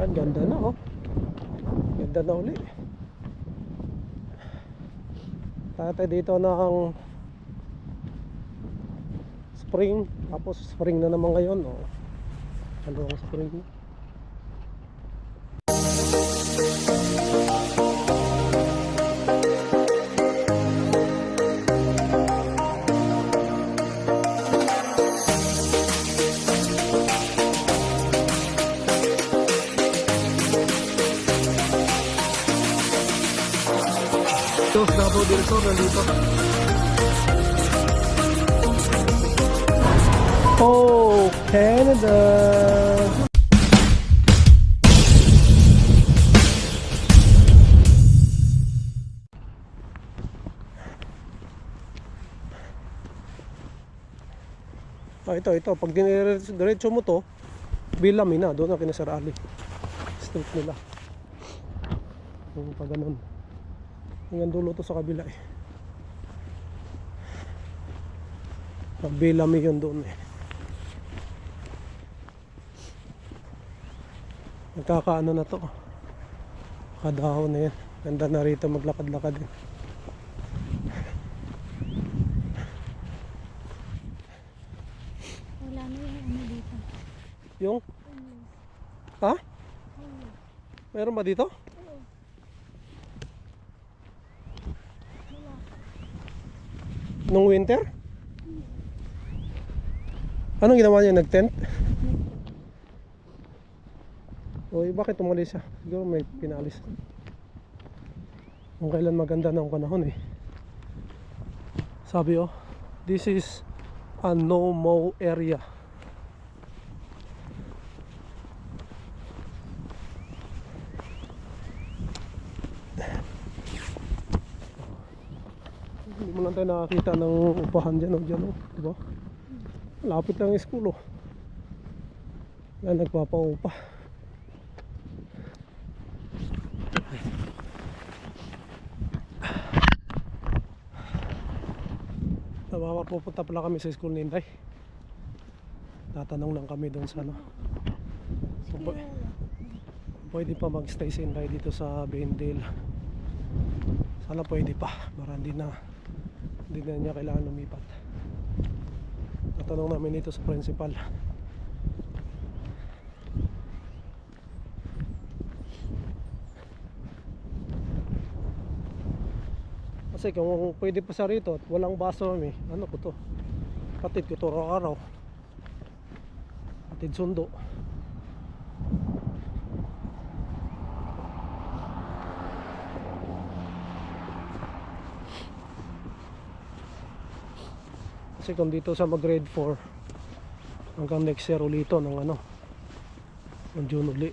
Ang ganda na oh. Ganda na uli. Tatay dito ng spring. Tapos spring na naman ngayon oh. Ano ang spring na? Davao del Sur nandito. Oh, Canada. Ito. Pag diretso mo to, Bilami na. Doon na kinasar Ali. Street nila. Yung pag ganun. Hanggang dulo to sa kabila eh. Bilami yun doon eh. Nagkakaano na to. Kadahon na yan. Ganda na rito maglakad-lakad din. Wala na yung ano dito. Yung? Ha? Meron ba dito? Nung winter? Anong ginawa niya? Nag-tent? Uy, bakit umalis siya? Siguro may pinalis. Kung kailan maganda ng panahon eh. Sabi oh, this is a no-mow area. Hindi mo lang tayo nakakita ng upahan dyan o dyan o, diba? Lapit lang yung school o. Yan, nagpapaupa. Pupunta pala kami sa school ni Inday. Tatanong lang kami doon sa ano. Pwede pa magstay si Inday dito sa Bendale. Sana pwede pa. Para hindi na niya kailangan lumipat. Tatanong namin dito sa principal. Kasi kung pwede pa sa rito at walang baso kami, ano ko to? Patid ko to araw-araw. Patid sundo. Kasi kung dito sa mag-grade 4 hanggang next year ulito ng ano, ng June uli.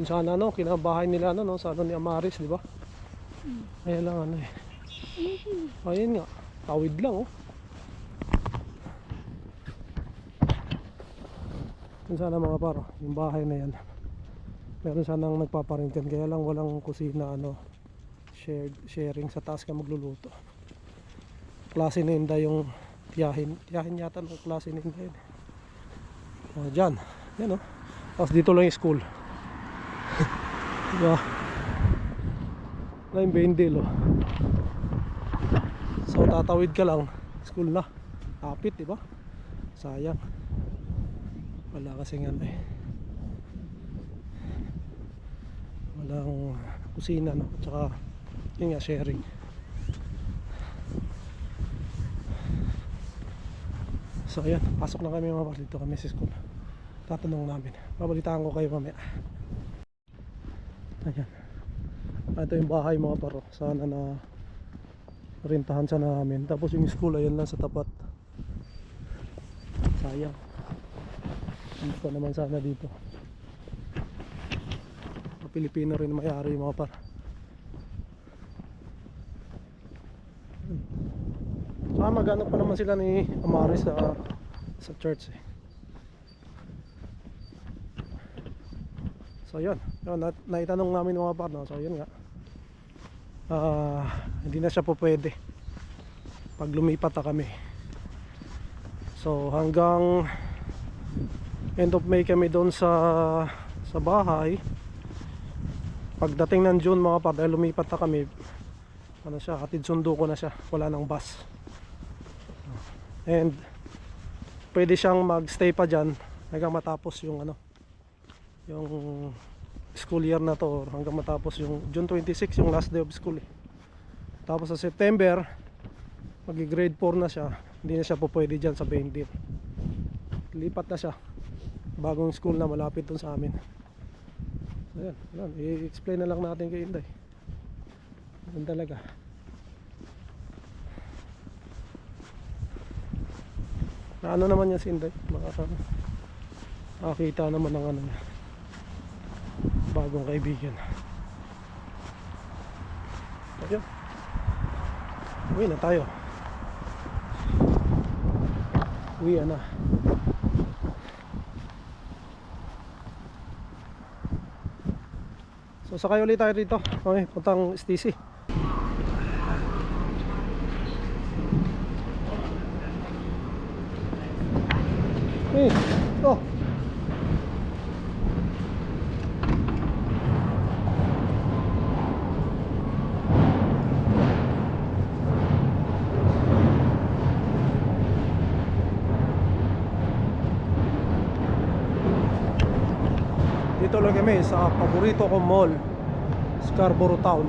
Sana ano, kinabahay nila ano, no, sa ano ni Amaris, di ba? Kaya lang ano eh. Ayun nga, tawid lang oh. Yun sana mga paro, yung bahay na yan. Meron sanang nagpaparintin, kaya lang walang kusina ano, sharing sa taas ka magluluto. Klase na Inday yung tiyahin yata ng klase na Inday. Dyan, yan oh. Tapos dito lang yung school. Diba? Line Bendale oh. So tatawid ka lang, school na. Kapit, diba? Sayang. Wala kasing ano eh. Walang kusina no. Tsaka yun nga, sharing. So ayan, pasok na kami mga par. Dito kami sa school. Tatanong namin. Babalitaan ko kayo mamaya. Ayan. Ito yung bahay mga paro. Sana na rentahan sana namin. Tapos yung school ayun lang sa tapat. Sayang. Hindi pa naman sana dito. Pilipino rin may-ari yung mga par. Saka maghanap pa naman sila ni Amaris sa church eh. So yun, naitanong namin mga par, no? So yun nga, hindi na siya po pwede pag lumipat na kami. So hanggang end of May kami doon sa bahay. Pagdating ng June mga par, dahil lumipat na kami, ano siya, hatid sundo ko na siya, wala nang bus. And pwede siyang magstay pa dyan hanggang matapos yung ano, yung school year na to, or hanggang matapos yung June 26 yung last day of school eh. Tapos sa September magi-grade 4 na siya, hindi na siya po pwede dyan sa Bainville, lipat na siya, bagong school na malapit dun sa amin. Ayan, i-explain na lang natin kay Inday. Yan talaga. Na ano naman yan si Inday, makakita naman ng ano niya, bagong kaibigan. Ayun, uwi na tayo. Uwi na. So sakay ulit tayo dito. Okay, puntang STC. Hey, oh. Dito lang kami sa paborito kong mall, Scarborough Town.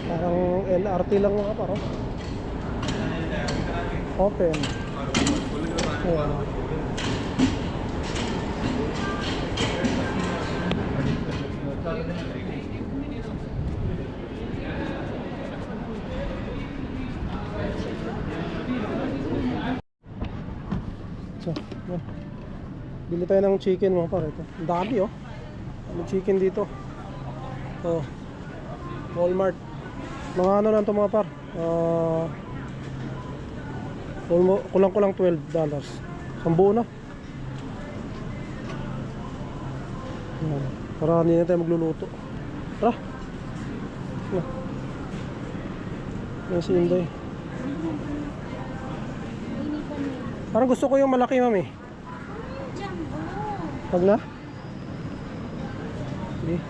Parang LRT lang mga paro. Open. Ayan. So, yan. Bili tayo ng chicken mga paro. Ito. Ang dami oh. May chicken dito. Oh. Walmart. Mga ano lang ito mga par, kulang-kulang $12. Sambuo na. Para hindi na tayo magluluto. Tara. Yan si Inday. Parang gusto ko yung malaki mami. Pag na? Sige.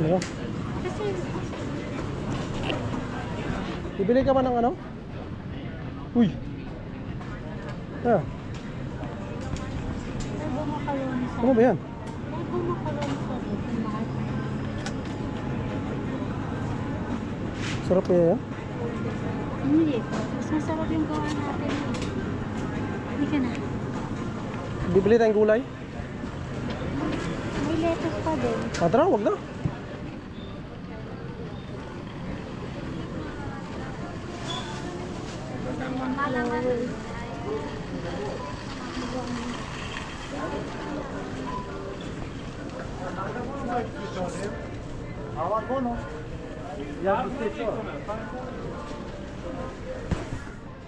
Ayan. Bibili ka ba ng ano? Uy! Ah. Ano ba yan? Sarap kaya yan? Hindi. Mas masarap yung gawa natin. Hindi ka na. Bibili tayong gulay? May lettuce pa din. Tara, wag na.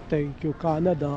Thank you Canada.